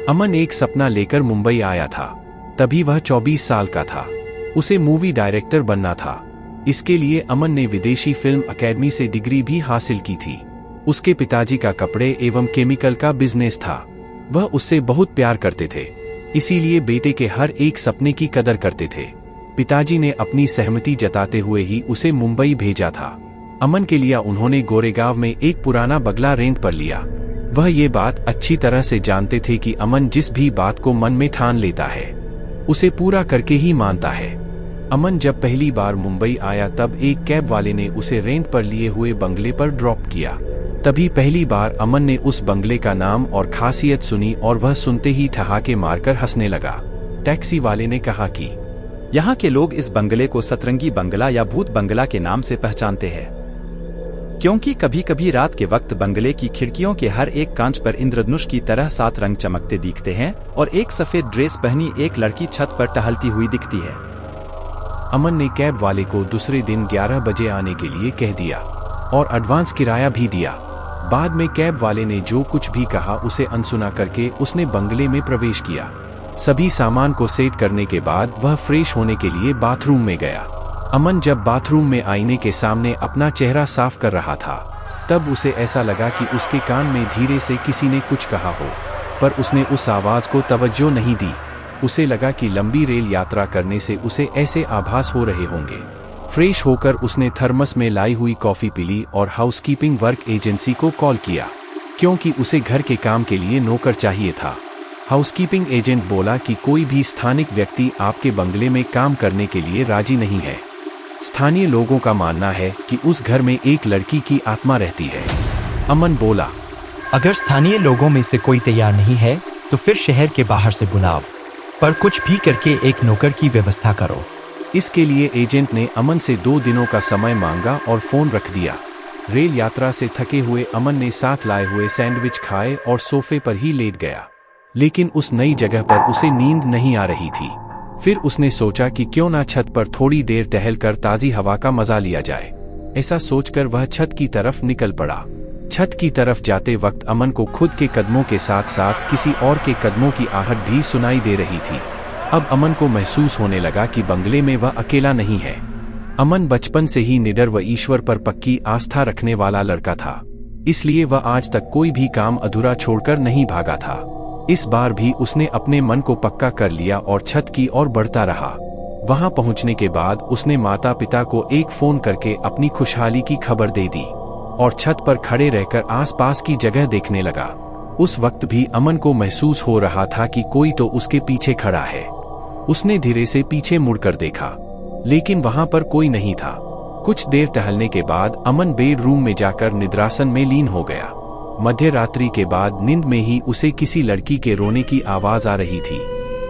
अमन एक सपना लेकर मुंबई आया था। तभी वह 24 साल का था। उसे मूवी डायरेक्टर बनना था। इसके लिए अमन ने विदेशी फिल्म अकेडमी से डिग्री भी हासिल की थी। उसके पिताजी का कपड़े एवं केमिकल का बिजनेस था। वह उससे बहुत प्यार करते थे, इसीलिए बेटे के हर एक सपने की कदर करते थे। पिताजी ने अपनी सहमति जताते हुए ही उसे मुंबई भेजा था। अमन के लिए उन्होंने गोरेगांव में एक पुराना बंगला रेंट पर लिया। वह ये बात अच्छी तरह से जानते थे कि अमन जिस भी बात को मन में ठान लेता है उसे पूरा करके ही मानता है। अमन जब पहली बार मुंबई आया तब एक कैब वाले ने उसे रेंट पर लिए हुए बंगले पर ड्रॉप किया। तभी पहली बार अमन ने उस बंगले का नाम और खासियत सुनी और वह सुनते ही ठहाके मारकर हंसने लगा। टैक्सी वाले ने कहा कि यहाँ के लोग इस बंगले को सतरंगी बंगला या भूत बंगला के नाम से पहचानते हैं, क्योंकि कभी कभी रात के वक्त बंगले की खिड़कियों के हर एक कांच पर इंद्रधनुष की तरह 7 रंग चमकते दिखते हैं और एक सफेद ड्रेस पहनी एक लड़की छत पर टहलती हुई दिखती है। अमन ने कैब वाले को दूसरे दिन 11 बजे आने के लिए कह दिया और एडवांस किराया भी दिया। बाद में कैब वाले ने जो कुछ भी कहा उसे अनसुना करके उसने बंगले में प्रवेश किया। सभी सामान को सेट करने के बाद वह फ्रेश होने के लिए बाथरूम में गया। अमन जब बाथरूम में आईने के सामने अपना चेहरा साफ कर रहा था तब उसे ऐसा लगा कि उसके कान में धीरे से किसी ने कुछ कहा हो, पर उसने उस आवाज को तवज्जो नहीं दी। उसे लगा कि लंबी रेल यात्रा करने से उसे ऐसे आभास हो रहे होंगे। फ्रेश होकर उसने थर्मस में लाई हुई कॉफी पी ली और हाउसकीपिंग वर्क एजेंसी को कॉल किया, क्योंकि उसे घर के काम के लिए नौकर चाहिए था। हाउसकीपिंग एजेंट बोला कि कोई भी स्थानिक व्यक्ति आपके बंगले में काम करने के लिए राजी नहीं है। स्थानीय लोगों का मानना है कि उस घर में एक लड़की की आत्मा रहती है। अमन बोला, अगर स्थानीय लोगों में से कोई तैयार नहीं है तो फिर शहर के बाहर से बुलाओ, पर कुछ भी करके एक नौकर की व्यवस्था करो। इसके लिए एजेंट ने अमन से 2 दिनों का समय मांगा और फोन रख दिया। रेल यात्रा से थके हुए अमन ने साथ लाए हुए सैंडविच खाए और सोफे पर ही लेट गया। लेकिन उस नई जगह पर उसे नींद नहीं आ रही थी। फिर उसने सोचा कि क्यों ना छत पर थोड़ी देर टहलकर ताज़ी हवा का मजा लिया जाए। ऐसा सोचकर वह छत की तरफ निकल पड़ा। छत की तरफ जाते वक्त अमन को खुद के कदमों के साथ साथ किसी और के कदमों की आहट भी सुनाई दे रही थी। अब अमन को महसूस होने लगा कि बंगले में वह अकेला नहीं है। अमन बचपन से ही निडर व ईश्वर पर पक्की आस्था रखने वाला लड़का था, इसलिए वह आज तक कोई भी काम अधूरा छोड़कर नहीं भागा था। इस बार भी उसने अपने मन को पक्का कर लिया और छत की ओर बढ़ता रहा। वहां पहुंचने के बाद उसने माता पिता को एक फोन करके अपनी खुशहाली की खबर दे दी और छत पर खड़े रहकर आसपास की जगह देखने लगा। उस वक्त भी अमन को महसूस हो रहा था कि कोई तो उसके पीछे खड़ा है। उसने धीरे से पीछे मुड़कर देखा, लेकिन वहां पर कोई नहीं था। कुछ देर टहलने के बाद अमन बेडरूम में जाकर निद्रासन में लीन हो गया। मध्य रात्रि के बाद नींद में ही उसे किसी लड़की के रोने की आवाज आ रही थी।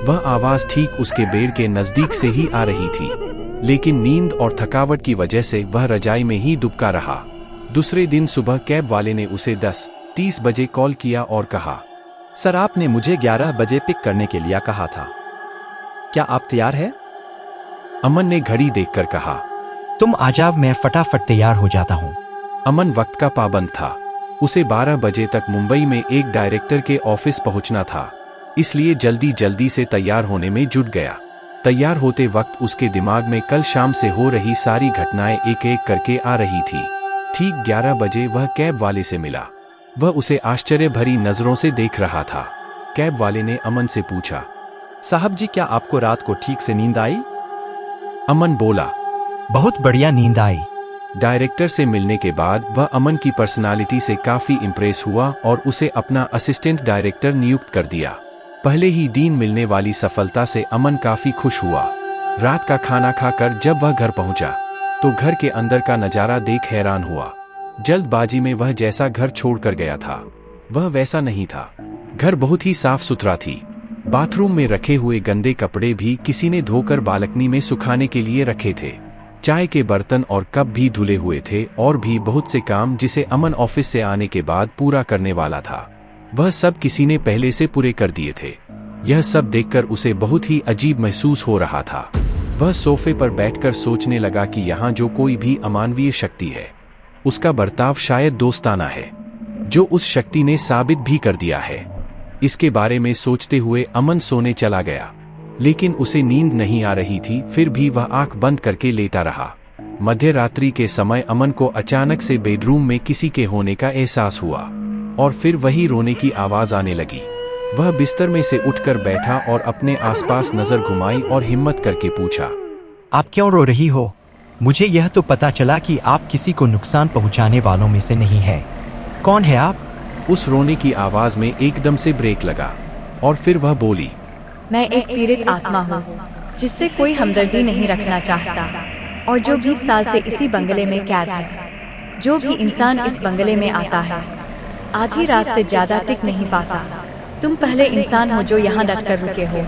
वह आवाज ठीक उसके बेड के नजदीक से ही आ रही थी, लेकिन नींद और थकावट की वजह से वह रजाई में ही दुबका रहा। दूसरे दिन सुबह कैब वाले ने उसे 10:30 बजे कॉल किया और कहा, सर आपने मुझे 11 बजे पिक करने के लिए कहा था, क्या आप तैयार हैं? अमन ने घड़ी देखकर कहा, तुम आ जाओ, मैं फटाफट तैयार हो जाता हूँ। अमन वक्त का पाबंद था। उसे 12 बजे तक मुंबई में एक डायरेक्टर के ऑफिस पहुंचना था, इसलिए जल्दी जल्दी से तैयार होने में जुट गया। तैयार होते वक्त उसके दिमाग में कल शाम से हो रही सारी घटनाएं एक एक करके आ रही थी। ठीक 11 बजे वह कैब वाले से मिला। वह उसे आश्चर्य भरी नजरों से देख रहा था। कैब वाले ने अमन से पूछा, साहब जी क्या आपको रात को ठीक से नींद आई? अमन बोला, बहुत बढ़िया नींद आई। डायरेक्टर से मिलने के बाद वह अमन की पर्सनालिटी से काफी इम्प्रेस हुआ और उसे अपना असिस्टेंट डायरेक्टर नियुक्त कर दिया। पहले ही दिन मिलने वाली सफलता से अमन काफी खुश हुआ। रात का खाना खाकर जब वह घर पहुंचा तो घर के अंदर का नजारा देख हैरान हुआ। जल्दबाजी में वह जैसा घर छोड़कर गया था वह वैसा नहीं था। घर बहुत ही साफ सुथरा थी। बाथरूम में रखे हुए गंदे कपड़े भी किसी ने धोकर बालकनी में सुखाने के लिए रखे थे। चाय के बर्तन और कप भी धुले हुए थे और भी बहुत से काम जिसे अमन ऑफिस से आने के बाद पूरा करने वाला था, वह सब किसी ने पहले से पूरे कर दिए थे। यह सब देखकर उसे बहुत ही अजीब महसूस हो रहा था। वह सोफे पर बैठकर सोचने लगा कि यहाँ जो कोई भी अमानवीय शक्ति है उसका बर्ताव शायद दोस्ताना है, जो उस शक्ति ने साबित भी कर दिया है। इसके बारे में सोचते हुए अमन सोने चला गया, लेकिन उसे नींद नहीं आ रही थी। फिर भी वह आंख बंद करके लेटा रहा। मध्य रात्रि के समय अमन को अचानक से बेडरूम में किसी के होने का एहसास हुआ और फिर वही रोने की आवाज आने लगी। वह बिस्तर में से उठकर बैठा और अपने आसपास नजर घुमाई और हिम्मत करके पूछा, आप क्यों रो रही हो? मुझे यह तो पता चला कि आप किसी को नुकसान पहुंचाने वालों में से नहीं है। कौन है आप? उस रोने की आवाज में एकदम से ब्रेक लगा और फिर वह बोली, मैं एक पीड़ित आत्मा हूँ जिससे कोई हमदर्दी नहीं रखना चाहता और जो 20 साल से इसी बंगले में कैद है। जो भी इंसान इस बंगले में आता है आधी रात से ज्यादा टिक नहीं पाता। तुम पहले इंसान हो जो यहाँ डटकर रुके हो,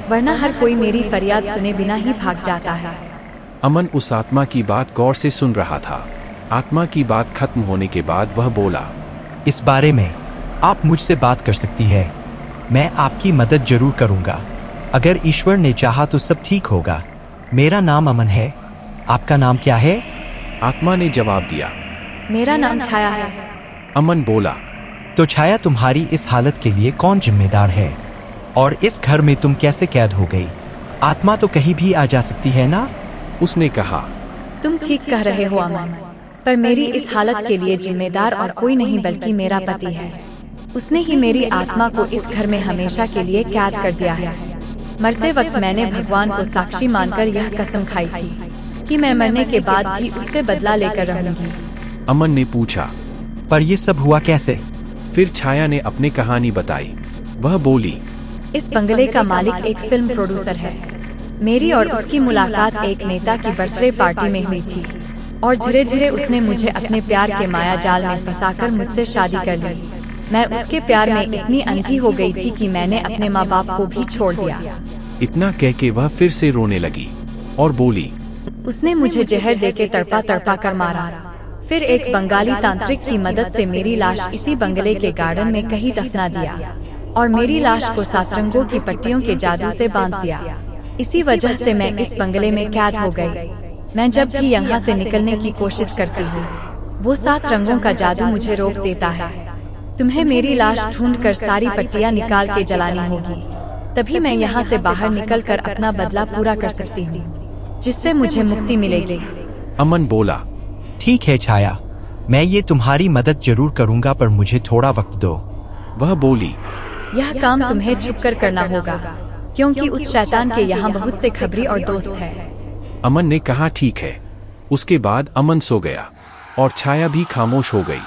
वरना हर कोई मेरी फरियाद सुने बिना ही भाग जाता है। अमन उस आत्मा की बात गौर से सुन रहा था। आत्मा की बात खत्म होने के बाद वह बोला, इस बारे में आप मुझसे बात कर सकती है। मैं आपकी मदद जरूर करूंगा। अगर ईश्वर ने चाहा तो सब ठीक होगा। मेरा नाम अमन है। आपका नाम क्या है? आत्मा ने जवाब दिया, मेरा नाम छाया है। अमन बोला, तो छाया, तुम्हारी इस हालत के लिए कौन जिम्मेदार है? और इस घर में तुम कैसे कैद हो गई? आत्मा तो कहीं भी आ जा सकती है ना? उसने कहा, तुम ठीक कह रहे हो अमन, पर मेरी इस हालत के लिए जिम्मेदार और कोई नहीं बल्कि मेरा पति है। उसने ही मेरी आत्मा को इस घर में हमेशा के लिए कैद कर दिया है। मरते वक्त मैंने भगवान को साक्षी मानकर यह कसम खाई थी कि मैं मरने के बाद भी उससे बदला लेकर रहूंगी। अमन ने पूछा, पर ये सब हुआ कैसे? फिर छाया ने अपनी कहानी बताई। वह बोली, इस बंगले का मालिक एक फिल्म प्रोड्यूसर है। मेरी और उसकी मुलाकात एक नेता की बर्थडे पार्टी में हुई थी और धीरे धीरे उसने मुझे अपने प्यार के माया जाल में फंसाकर मुझसे शादी कर ली। मैं उसके प्यार में इतनी अंधी हो गई थी कि मैंने अपने माँ बाप को भी छोड़ दिया। इतना कह के वह फिर से रोने लगी और बोली, उसने मुझे जहर देके तड़पा तड़पा कर मारा। फिर एक बंगाली तांत्रिक की मदद से मेरी लाश इसी बंगले के गार्डन में कहीं दफना दिया और मेरी लाश को 7 रंगों की पट्टियों के जादू से बांध दिया। इसी वजह से मैं इस बंगले में कैद हो गई। मैं जब भी यहाँ से निकलने की कोशिश करती हूँ, वो 7 रंगों का जादू मुझे रोक देता है। तुम्हें मेरी लाश ढूंढकर सारी पट्टियाँ निकाल के जलानी होगी, तभी मैं यहाँ से बाहर निकलकर अपना बदला पूरा कर सकती हूँ, जिससे मुझे मुक्ति मिलेगी। अमन बोला, ठीक है छाया, मैं ये तुम्हारी मदद जरूर करूंगा, पर मुझे थोड़ा वक्त दो। वह बोली, यह काम तुम्हें छुपकर करना होगा, क्योंकि उस शैतान के यहाँ बहुत से खबरी और दोस्त हैं। अमन ने कहा, ठीक है। उसके बाद अमन सो गया और छाया भी खामोश हो गई।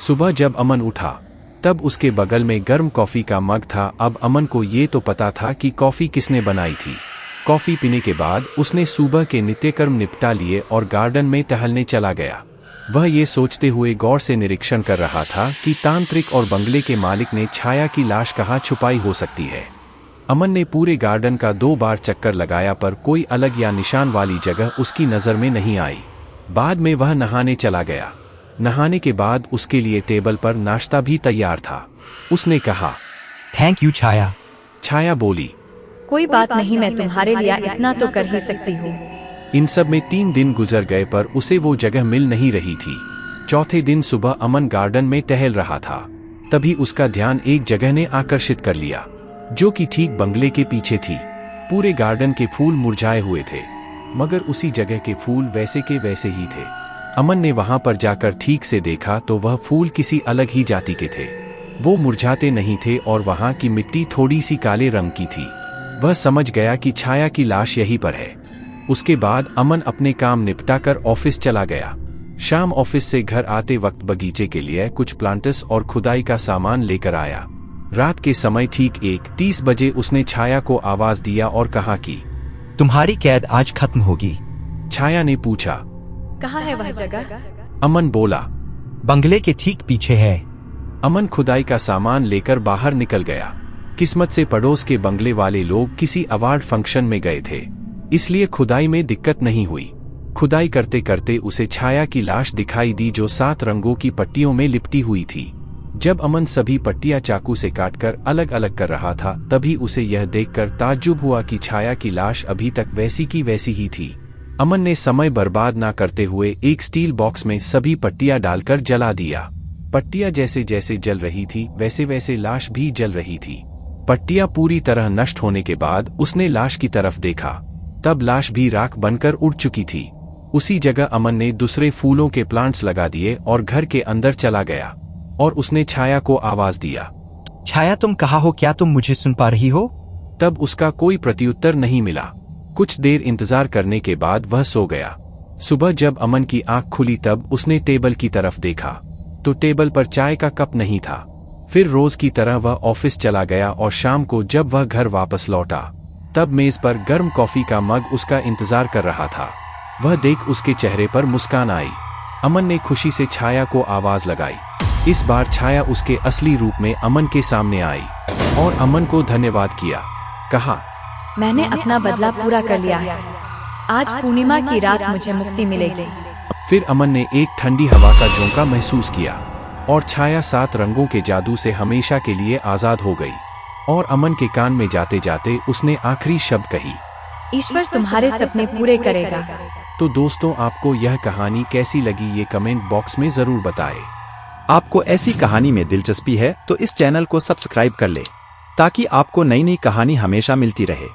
सुबह जब अमन उठा तब उसके बगल में गर्म कॉफी का मग था। अब अमन को ये तो पता था कि कॉफी किसने बनाई थी। कॉफी पीने के बाद उसने सुबह के नित्यकर्म निपटा लिए और गार्डन में टहलने चला गया। वह ये सोचते हुए गौर से निरीक्षण कर रहा था कि तांत्रिक और बंगले के मालिक ने छाया की लाश कहाँ छुपाई हो सकती है। अमन ने पूरे गार्डन का 2 बार चक्कर लगाया, पर कोई अलग या निशान वाली जगह उसकी नज़र में नहीं आई। बाद में वह नहाने चला गया। नहाने के बाद उसके लिए टेबल पर नाश्ता भी तैयार था। उसने कहा, थैंक यू छाया। छाया बोली, कोई बात नहीं, मैं तुम्हारे लिए इतना तो कर ही सकती हूँ। इन सब में 3 दिन गुजर गए, पर उसे वो जगह मिल नहीं रही थी। चौथे दिन सुबह अमन गार्डन में टहल रहा था, तभी उसका ध्यान एक जगह ने आकर्षित कर लिया, जो कि ठीक बंगले के पीछे थी। पूरे गार्डन के फूल मुरझाए हुए थे, मगर उसी जगह के फूल वैसे के वैसे ही थे। अमन ने वहां पर जाकर ठीक से देखा तो वह फूल किसी अलग ही जाति के थे। वो मुरझाते नहीं थे और वहां की मिट्टी थोड़ी सी काले रंग की थी। वह समझ गया कि छाया की लाश यहीं पर है। उसके बाद अमन अपने काम निपटाकर ऑफिस चला गया। शाम ऑफिस से घर आते वक्त बगीचे के लिए कुछ प्लांटर्स और खुदाई का सामान लेकर आया। रात के समय ठीक 1:30 बजे उसने छाया को आवाज दिया और कहा कि तुम्हारी कैद आज खत्म होगी। छाया ने पूछा, कहाँ है वह जगह? अमन बोला, बंगले के ठीक पीछे है। अमन खुदाई का सामान लेकर बाहर निकल गया। किस्मत से पड़ोस के बंगले वाले लोग किसी अवार्ड फंक्शन में गए थे, इसलिए खुदाई में दिक्कत नहीं हुई। खुदाई करते करते उसे छाया की लाश दिखाई दी, जो 7 रंगों की पट्टियों में लिपटी हुई थी। जब अमन सभी पट्टियां चाकू से काटकर अलग अलग कर रहा था, तभी उसे यह देखकर ताज्जुब हुआ कि छाया की लाश अभी तक वैसी की वैसी ही थी। अमन ने समय बर्बाद ना करते हुए एक स्टील बॉक्स में सभी पट्टियां डालकर जला दिया। पट्टियां जैसे जैसे जल रही थी वैसे वैसे लाश भी जल रही थी। पट्टियां पूरी तरह नष्ट होने के बाद उसने लाश की तरफ देखा, तब लाश भी राख बनकर उड़ चुकी थी। उसी जगह अमन ने दूसरे फूलों के प्लांट्स लगा दिए और घर के अंदर चला गया और उसने छाया को आवाज दिया। छाया, तुम कहाँ हो? क्या तुम मुझे सुन पा रही हो? तब उसका कोई प्रत्युत्तर नहीं मिला। कुछ देर इंतजार करने के बाद वह सो गया। सुबह जब अमन की आंख खुली तब उसने टेबल की तरफ देखा तो टेबल पर चाय का कप नहीं था। फिर रोज की तरह वह ऑफिस चला गया और शाम को जब वह घर वापस लौटा तब मेज पर गर्म कॉफी का मग उसका इंतजार कर रहा था। वह देख उसके चेहरे पर मुस्कान आई। अमन ने खुशी से छाया को आवाज लगाई। इस बार छाया उसके असली रूप में अमन के सामने आई और अमन को धन्यवाद किया। कहा, मैंने अपना बदला पूरा कर लिया है। आज पूर्णिमा की रात मुझे मुक्ति मिलेगी। फिर अमन ने एक ठंडी हवा का झोंका महसूस किया और छाया 7 रंगों के जादू से हमेशा के लिए आजाद हो गई। और अमन के कान में जाते जाते उसने आखिरी शब्द कही, ईश्वर तुम्हारे सपने पूरे करेगा। तो दोस्तों, आपको यह कहानी कैसी लगी ये कमेंट बॉक्स में जरूर बताएं। आपको ऐसी कहानी में दिलचस्पी है तो इस चैनल को सब्सक्राइब कर ले ताकि आपको नई नई कहानी हमेशा मिलती रहे।